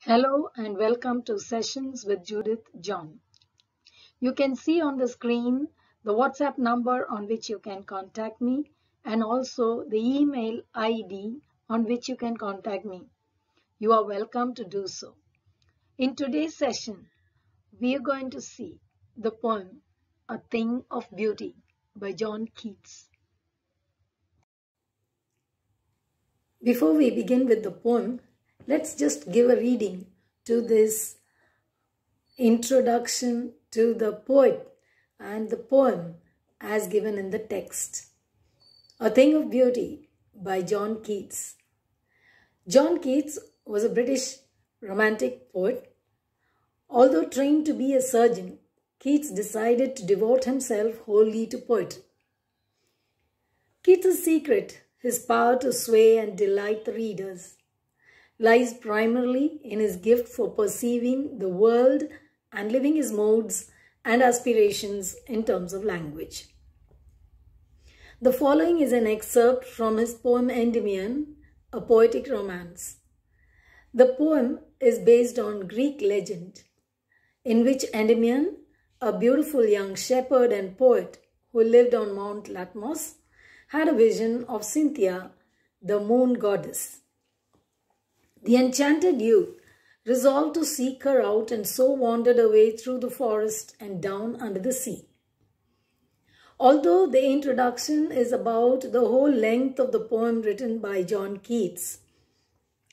Hello and welcome to Sessions with Judith John. You can see on the screen the WhatsApp number on which you can contact me and also the email ID on which you can contact me. You are welcome to do so. In today's session, we are going to see the poem A Thing of Beauty by John Keats. Before we begin with the poem, let's just give a reading to this introduction to the poet and the poem as given in the text. A Thing of Beauty by John Keats. John Keats was a British romantic poet. Although trained to be a surgeon, Keats decided to devote himself wholly to poetry. Keats' secret, his power to sway and delight the readers, lies primarily in his gift for perceiving the world and living his moods and aspirations in terms of language. The following is an excerpt from his poem Endymion, a poetic romance. The poem is based on Greek legend, in which Endymion, a beautiful young shepherd and poet who lived on Mount Latmos, had a vision of Cynthia, the moon goddess. The enchanted youth resolved to seek her out and so wandered away through the forest and down under the sea. Although the introduction is about the whole length of the poem written by John Keats,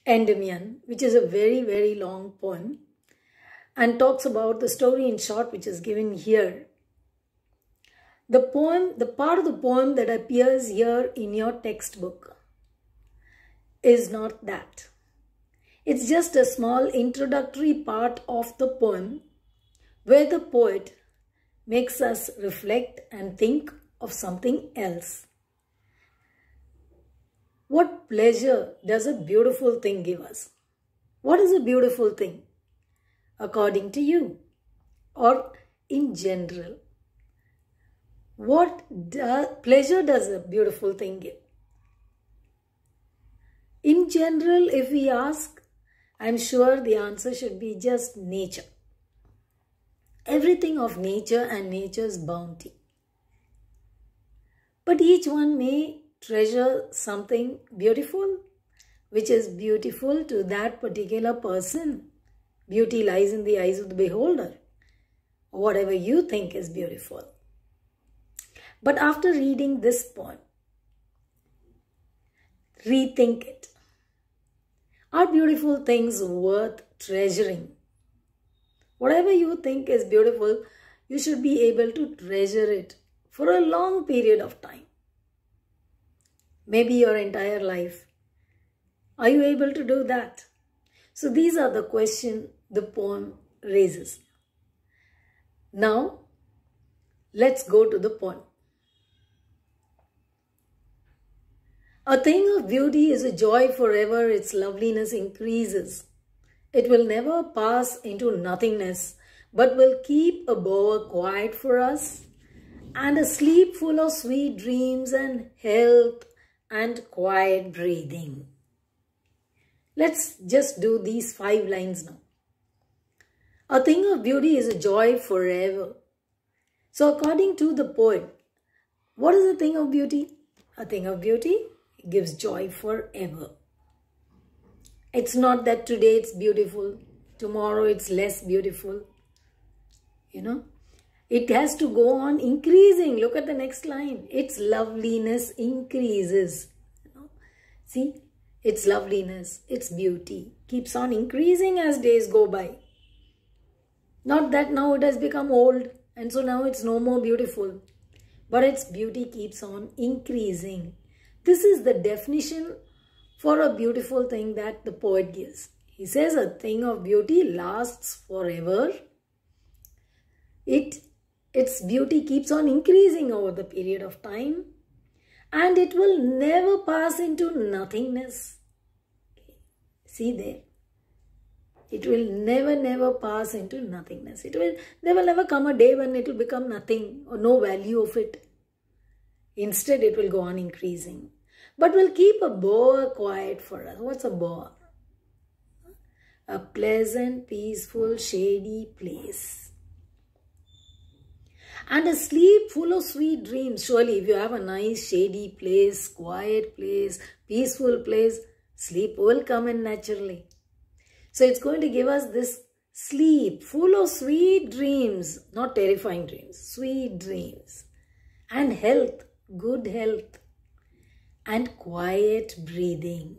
Endymion, which is a very, very long poem, and talks about the story in short which is given here. The part of the poem that appears here in your textbook is not that. It's just a small introductory part of the poem where the poet makes us reflect and think of something else. What pleasure does a beautiful thing give us? What is a beautiful thing, according to you, or in general? What pleasure does a beautiful thing give? In general, if we ask, I'm sure the answer should be just nature. Everything of nature and nature's bounty. But each one may treasure something beautiful, which is beautiful to that particular person. Beauty lies in the eyes of the beholder, or whatever you think is beautiful. But after reading this poem, rethink it. Are beautiful things worth treasuring? Whatever you think is beautiful, you should be able to treasure it for a long period of time. Maybe your entire life. Are you able to do that? So these are the questions the poem raises. Now, let's go to the poem. A thing of beauty is a joy forever its loveliness increases. It will never pass into nothingness, but will keep a bower quiet for us, and a sleep full of sweet dreams and health and quiet breathing. Let's just do these 5 lines now. A thing of beauty is a joy forever. So according to the poet, what is a thing of beauty? A thing of beauty gives joy forever. It's not that today it's beautiful, tomorrow it's less beautiful. It has to go on increasing. Look at the next line. Its loveliness increases. See, its loveliness, its beauty keeps on increasing as days go by. Not that now it has become old and so now it's no more beautiful, but its beauty keeps on increasing. This is the definition for a beautiful thing that the poet gives. He says a thing of beauty lasts forever. Its beauty keeps on increasing over the period of time, and it will never pass into nothingness. See there. It will never pass into nothingness. There will never come a day when it will become nothing or no value of it. Instead, it will go on increasing. But will keep a bower quiet for us. What's a bower? A pleasant, peaceful, shady place. And a sleep full of sweet dreams. Surely if you have a nice shady place, quiet place, peaceful place, sleep will come in naturally. So it's going to give us this sleep full of sweet dreams, not terrifying dreams, sweet dreams. And health, good health. And quiet breathing.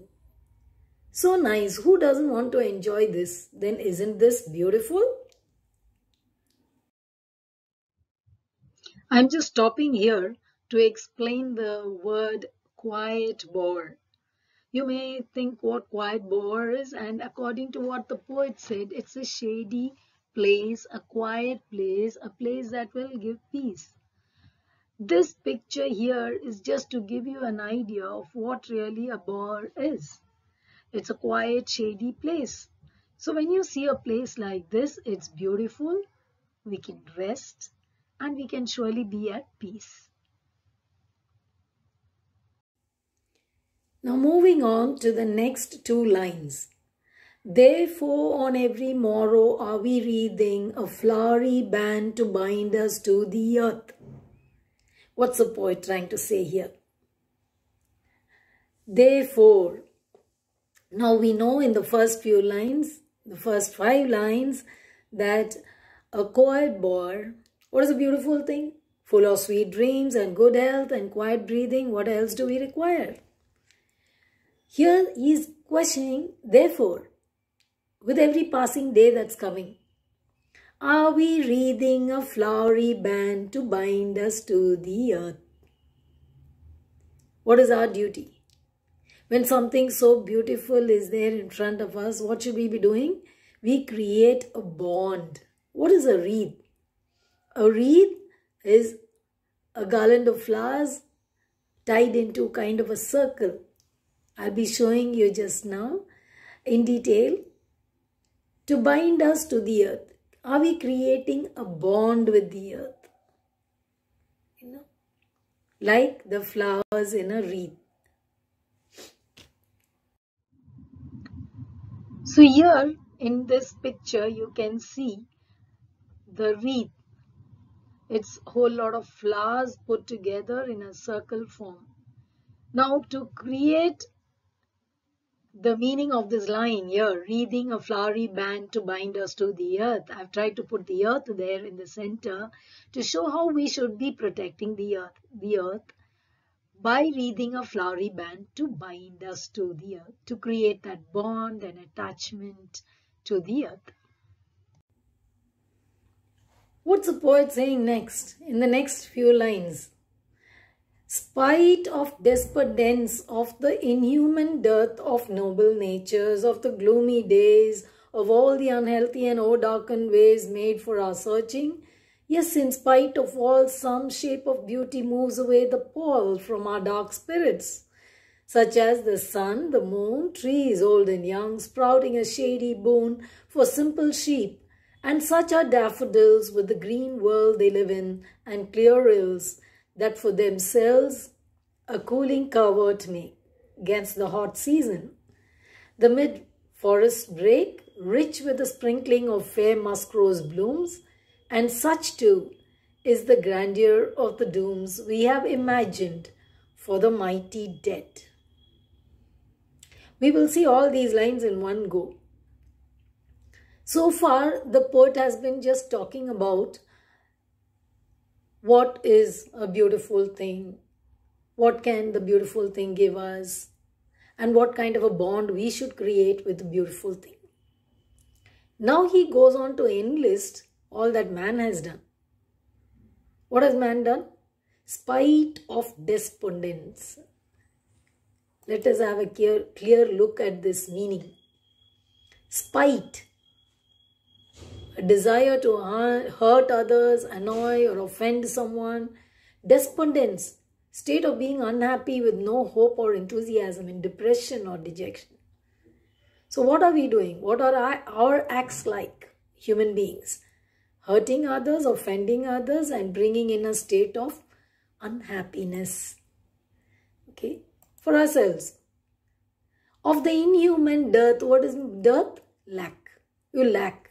So nice. Who doesn't want to enjoy this? Then isn't this beautiful? I'm just stopping here to explain the word quiet boar. You may think what quiet boar is, and according to what the poet said, it's a shady place, a quiet place, a place that will give peace. This picture here is just to give you an idea of what really a boar is. It's a quiet, shady place. So when you see a place like this, it's beautiful, we can rest, and we can surely be at peace. Now moving on to the next two lines. Therefore on every morrow are we wreathing a flowery band to bind us to the earth. What's the poet trying to say here? Therefore, now we know in the first few lines, the first 5 lines, that a quiet boar, what is a beautiful thing? Full of sweet dreams and good health and quiet breathing. What else do we require? Here he is questioning, therefore, with every passing day that's coming, are we wreathing a flowery band to bind us to the earth? What is our duty? When something so beautiful is there in front of us, what should we be doing? We create a bond. What is a wreath? A wreath is a garland of flowers tied into kind of a circle. I'll be showing you just now in detail. To bind us to the earth. Are we creating a bond with the earth? You know, like the flowers in a wreath. So here in this picture you can see the wreath. It's a whole lot of flowers put together in a circle form. Now to create the meaning of this line here, wreathing a flowery band to bind us to the earth. I've tried to put the earth there in the center to show how we should be protecting the earth by wreathing a flowery band to bind us to the earth, to create that bond and attachment to the earth. What's the poet saying next? In the next few lines. Spite of despondence, of the inhuman dearth of noble natures, of the gloomy days, of all the unhealthy and o'erdarkened ways made for our searching, yes, in spite of all, some shape of beauty moves away the pall from our dark spirits, such as the sun, the moon, trees old and young, sprouting a shady boon for simple sheep, and such are daffodils with the green world they live in, and clear rills, that for themselves a cooling covert make against the hot season. The mid-forest brake, rich with a sprinkling of fair musk rose blooms, and such too is the grandeur of the dooms we have imagined for the mighty dead. We will see all these lines in one go. So far, the poet has been just talking about what is a beautiful thing, what can the beautiful thing give us, and what kind of a bond we should create with the beautiful thing. Now he goes on to enlist all that man has done. What has man done? Spite of despondence. Let us have a clear look at this meaning. Spite. A desire to hurt others, annoy or offend someone. Despondence, state of being unhappy with no hope or enthusiasm, in depression or dejection. So what are we doing? What are our acts like, human beings? Hurting others, offending others, and bringing in a state of unhappiness. Okay, for ourselves. Of the inhuman dearth, what is dearth? lack. You lack.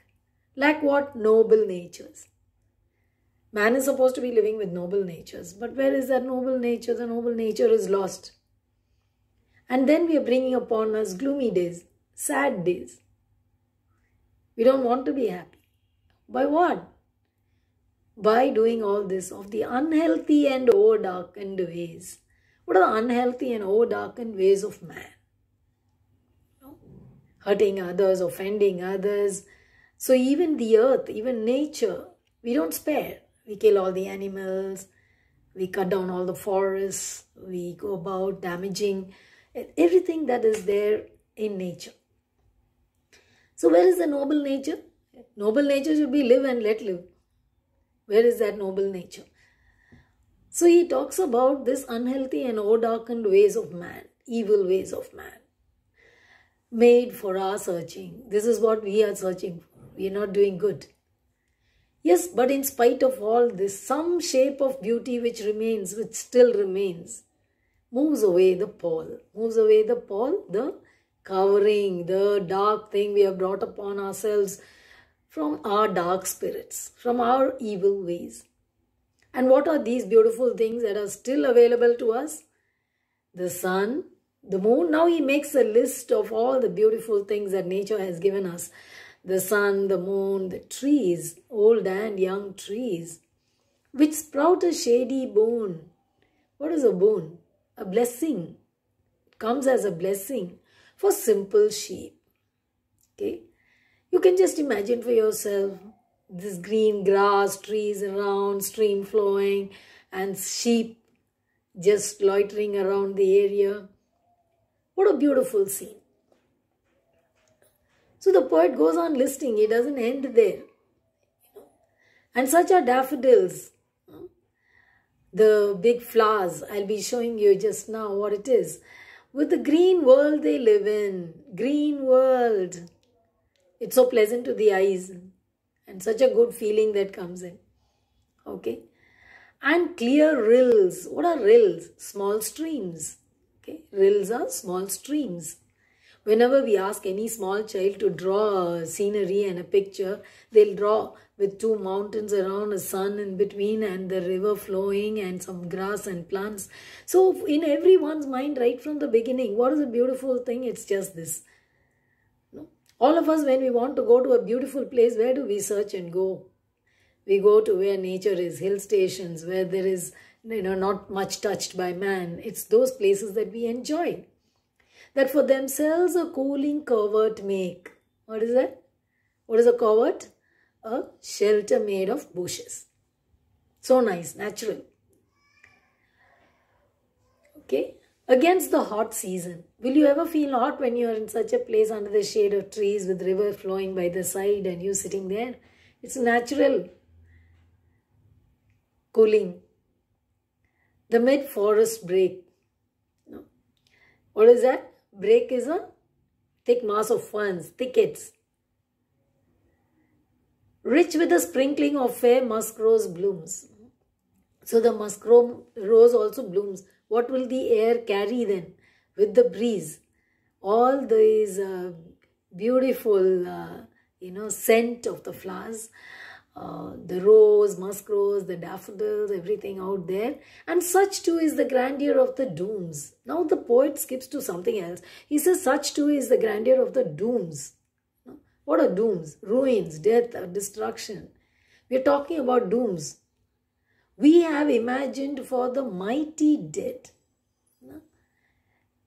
Lack what? Noble natures. Man is supposed to be living with noble natures. But where is that noble nature? The noble nature is lost. And then we are bringing upon us gloomy days, sad days. We don't want to be happy. By what? By doing all this of the unhealthy and over-darkened ways. What are the unhealthy and over-darkened ways of man? Hurting others, offending others. So even the earth, even nature, we don't spare. We kill all the animals. We cut down all the forests. We go about damaging everything that is there in nature. So where is the noble nature? Noble nature should be live and let live. Where is that noble nature? So he talks about this unhealthy and over-darkened ways of man, evil ways of man, made for our searching. This is what we are searching for. We are not doing good. Yes, but in spite of all this, some shape of beauty which remains, which still remains, moves away the pall. Moves away the pall, the covering, the dark thing we have brought upon ourselves from our dark spirits, from our evil ways. And what are these beautiful things that are still available to us? The sun, the moon. Now he makes a list of all the beautiful things that nature has given us. The sun, the moon, the trees, old and young trees, which sprout a shady boon. What is a boon? A blessing. It comes as a blessing for simple sheep. Okay? You can just imagine for yourself this green grass, trees around, stream flowing, and sheep just loitering around the area. What a beautiful scene. So the poet goes on listing, he doesn't end there. And such are daffodils, the big flowers. I'll be showing you just now what it is. With the green world they live in, green world. It's so pleasant to the eyes and such a good feeling that comes in. Okay. And clear rills. What are rills? Small streams. Okay. Rills are small streams. Whenever we ask any small child to draw a scenery and a picture, they'll draw with two mountains around, a sun in between, and the river flowing and some grass and plants. So in everyone's mind right from the beginning, what is a beautiful thing? It's just this. No? All of us, when we want to go to a beautiful place, where do we search and go? We go to where nature is, hill stations, where there is not much touched by man. It's those places that we enjoy. That for themselves a cooling covert make. What is that? What is a covert? A shelter made of bushes. So nice, natural. Okay. Against the hot season. Will you ever feel hot when you are in such a place under the shade of trees with river flowing by the side and you sitting there? It's natural. Cooling. The mid-forest break. No. What is that? Break is a thick mass of ferns, thickets. Rich with a sprinkling of fair musk rose blooms. So the musk rose also blooms. What will the air carry then with the breeze? All these beautiful, scent of the flowers. The rose, musk rose, the daffodils, everything out there. And such too is the grandeur of the dooms. Now the poet skips to something else. He says such too is the grandeur of the dooms. What are dooms? Ruins, death, destruction. We are talking about dooms. We have imagined for the mighty dead.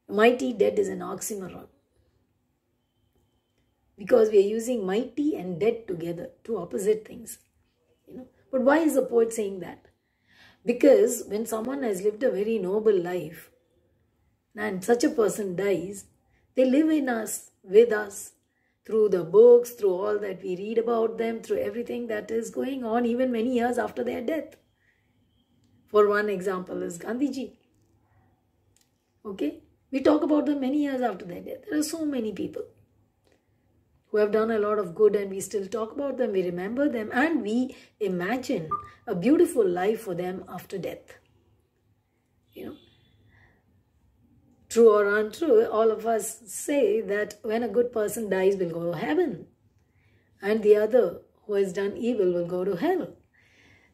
Mighty dead is an oxymoron. Because we are using mighty and dead together, two opposite things. But why is the poet saying that? Because when someone has lived a very noble life and such a person dies, they live in us, with us, through the books, through all that we read about them, through everything that is going on even many years after their death. For one example is Gandhiji. Okay? We talk about them many years after their death. There are so many people who have done a lot of good and we still talk about them, we remember them and we imagine a beautiful life for them after death. true or untrue, all of us say that when a good person dies, will go to heaven, and the other who has done evil will go to hell.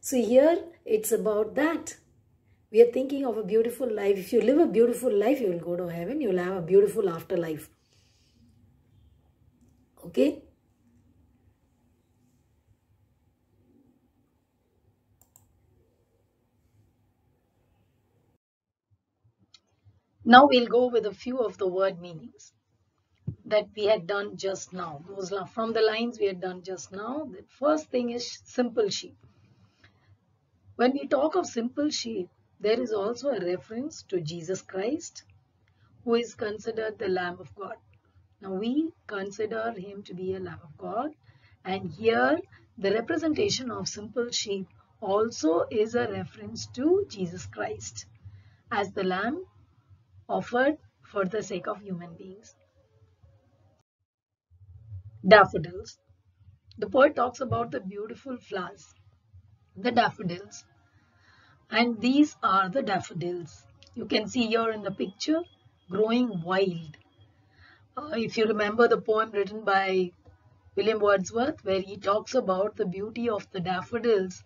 So here it's about that. We are thinking of a beautiful life. If you live a beautiful life, you will go to heaven. You will have a beautiful afterlife. Okay? Now we'll go with a few of the word meanings that we had done just now. Those from the lines we had done just now. The first thing is simple sheep. When we talk of simple sheep, there is also a reference to Jesus Christ, who is considered the Lamb of God. Now we consider him to be a Lamb of God, and here the representation of simple sheep also is a reference to Jesus Christ as the Lamb offered for the sake of human beings. Daffodils. The poet talks about the beautiful flowers, the daffodils, and these are the daffodils. You can see here in the picture, growing wild. If you remember the poem written by William Wordsworth, where he talks about the beauty of the daffodils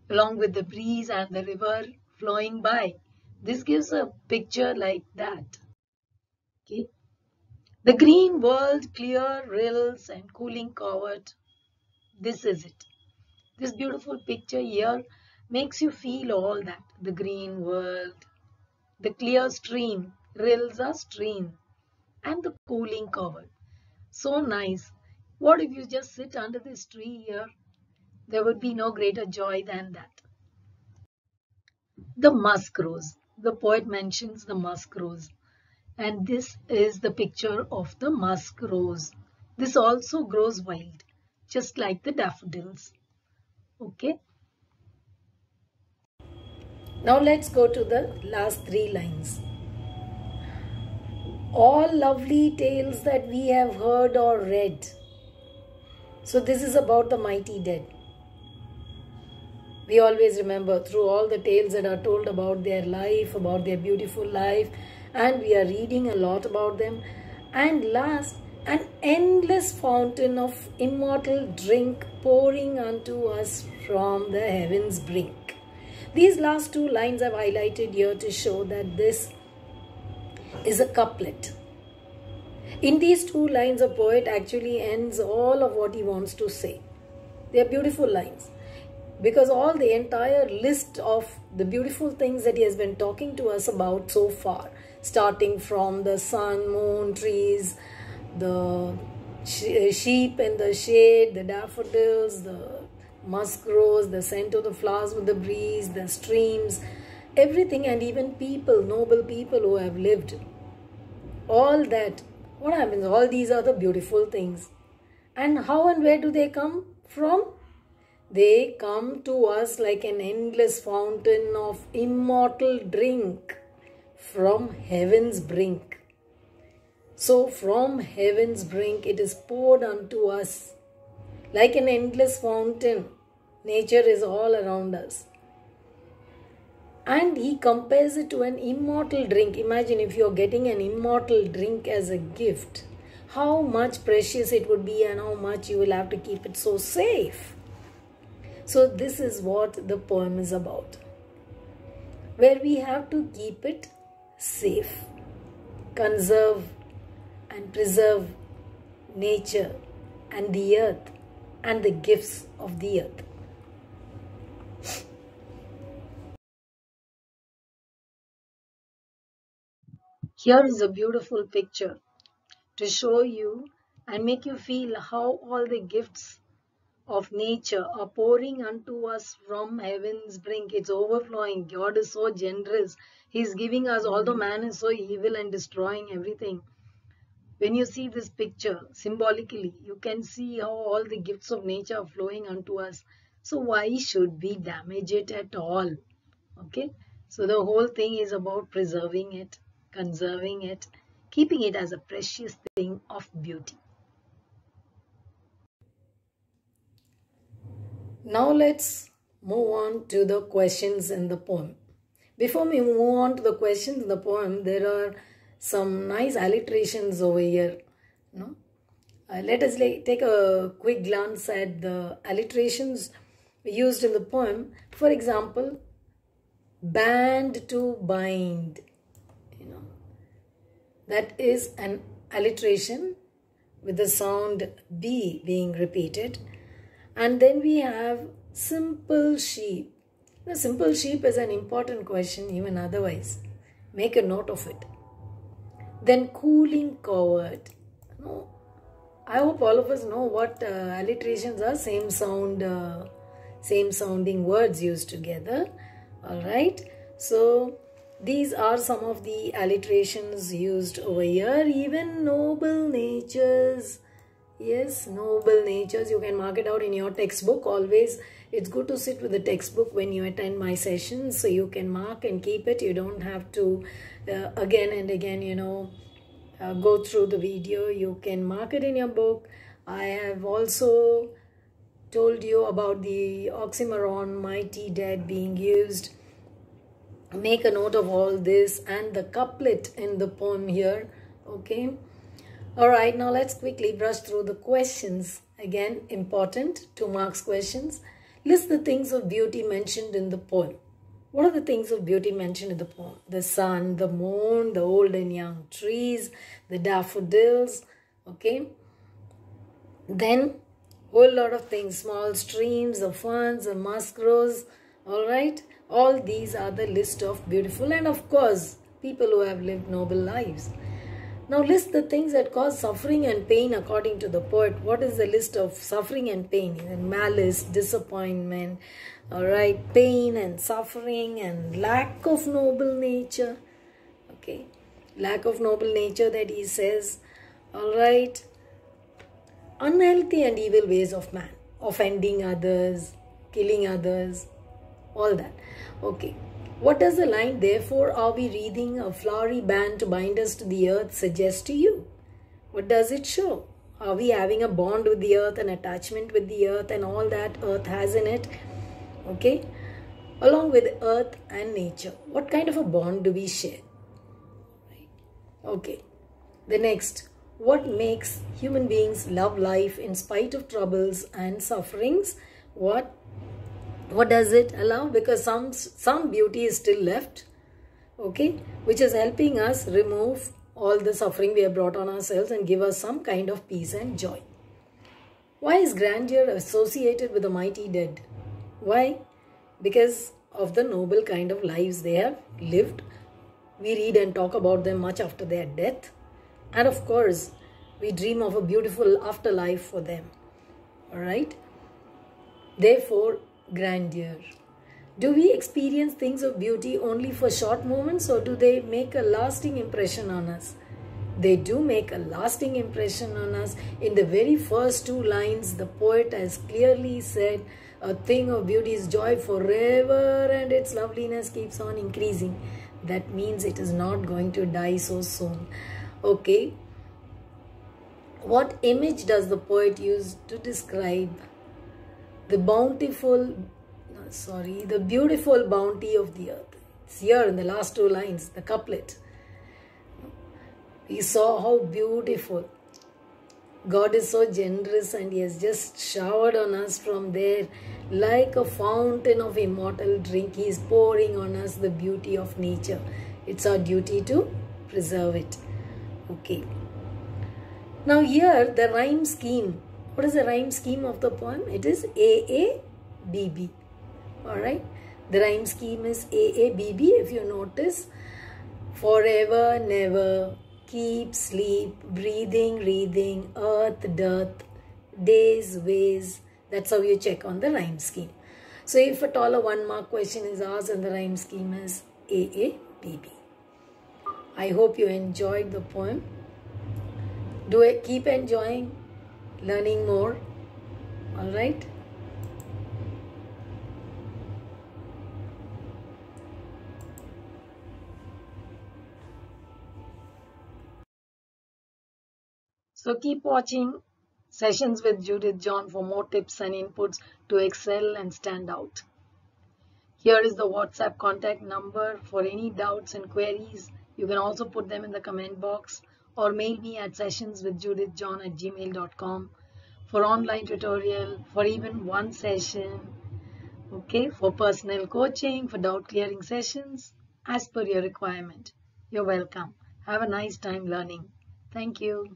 along with the breeze and the river flowing by. This gives a picture like that. Okay. The green world, clear rills and cooling covert. This is it. This beautiful picture here makes you feel all that. The green world, the clear stream, rills are stream, and the cooling covert. So nice. What if you just sit under this tree here? There would be no greater joy than that. The musk rose. The poet mentions the musk rose. And this is the picture of the musk rose. This also grows wild, just like the daffodils. Okay. Now let's go to the last three lines. All lovely tales that we have heard or read. So this is about the mighty dead. We always remember through all the tales that are told about their life, about their beautiful life, and we are reading a lot about them. And last, an endless fountain of immortal drink pouring unto us from the heaven's brink. These last two lines I've highlighted here to show that this is a couplet. In these two lines, a poet actually ends all of what he wants to say. They are beautiful lines, because all the entire list of the beautiful things that he has been talking to us about so far, starting from the sun, moon, trees, the sheep in the shade, the daffodils, the musk rose, the scent of the flowers with the breeze, the streams, everything, and even people, noble people who have lived. All that, what happens? All these are the beautiful things. And how and where do they come from? They come to us like an endless fountain of immortal drink from heaven's brink. So from heaven's brink it is poured unto us like an endless fountain. Nature is all around us. And he compares it to an immortal drink. Imagine if you're getting an immortal drink as a gift, how much precious it would be and how much you will have to keep it so safe. So this is what the poem is about, where we have to keep it safe, conserve and preserve nature and the earth and the gifts of the earth. Here is a beautiful picture to show you and make you feel how all the gifts of nature are pouring unto us from heaven's brink. It's overflowing. God is so generous. He's giving us, although man is so evil and destroying everything. When you see this picture, symbolically, you can see how all the gifts of nature are flowing unto us. So why should we damage it at all? Okay. So the whole thing is about preserving it, conserving it, keeping it as a precious thing of beauty. Now let's move on to the questions in the poem. Before we move on to the questions in the poem, there are some nice alliterations over here. No? Let us take a quick glance at the alliterations used in the poem. For example, band to bind. That is an alliteration with the sound B being repeated. And then we have simple sheep. The simple sheep is an important question even otherwise. Make a note of it. Then cooling coward. No, I hope all of us know what alliterations are. Same sounding words used together. Alright. So these are some of the alliterations used over here. Even noble natures. Yes, noble natures. You can mark it out in your textbook. Always, it's good to sit with the textbook when you attend my sessions. So you can mark and keep it. You don't have to again and again, go through the video. You can mark it in your book. I have also told you about the oxymoron, mighty dead being used. Make a note of all this and the couplet in the poem here. Okay. Alright, now let's quickly brush through the questions. Again, important, 2 marks questions. List the things of beauty mentioned in the poem. What are the things of beauty mentioned in the poem? The sun, the moon, the old and young trees, the daffodils. Okay. Then, whole lot of things. Small streams, the ferns, the musk rose. Alright. All these are the list of beautiful and of course, people who have lived noble lives. Now list the things that cause suffering and pain according to the poet. What is the list of suffering and pain? Malice, disappointment, alright, pain and suffering and lack of noble nature. Okay, lack of noble nature that he says. Alright, unhealthy and evil ways of man, offending others, killing others, all that. Okay. What does the line, therefore are we wreathing a flowery band to bind us to the earth, suggest to you? What does it show? Are we having a bond with the earth, an attachment with the earth and all that earth has in it? Okay. Along with earth and nature. What kind of a bond do we share? Okay. The next. What makes human beings love life in spite of troubles and sufferings? What does it allow? Because some beauty is still left, okay, which is helping us remove all the suffering we have brought on ourselves and give us some kind of peace and joy. Why is grandeur associated with the mighty dead? Why? Because of the noble kind of lives they have lived. We read and talk about them much after their death. And of course, we dream of a beautiful afterlife for them. Alright? Therefore, grandeur. Do we experience things of beauty only for short moments or do they make a lasting impression on us? They do make a lasting impression on us. In the very first 2 lines, the poet has clearly said, a thing of beauty is joy forever and its loveliness keeps on increasing. That means it is not going to die so soon. Okay. What image does the poet use to describe the beautiful bounty of the earth? It's here in the last 2 lines, the couplet. We saw how beautiful. God is so generous and He has just showered on us from there like a fountain of immortal drink. He is pouring on us the beauty of nature. It's our duty to preserve it. Okay. Now here the rhyme scheme. What is the rhyme scheme of the poem? It is AABB. Alright. The rhyme scheme is AABB. If you notice, forever, never, keep, sleep, breathing, wreathing, earth, dearth, days, ways. That's how you check on the rhyme scheme. So if at all a 1 mark question is asked and the rhyme scheme is AABB. I hope you enjoyed the poem. Do I keep enjoying learning more? Alright. So keep watching Sessions with Judith John for more tips and inputs to excel and stand out. Here is the WhatsApp contact number for any doubts and queries. You can also put them in the comment box or mail me at sessionswithjudithjohn@gmail.com for online tutorial, for even one session, okay, for personal coaching, for doubt clearing sessions, as per your requirement. You're welcome. Have a nice time learning. Thank you.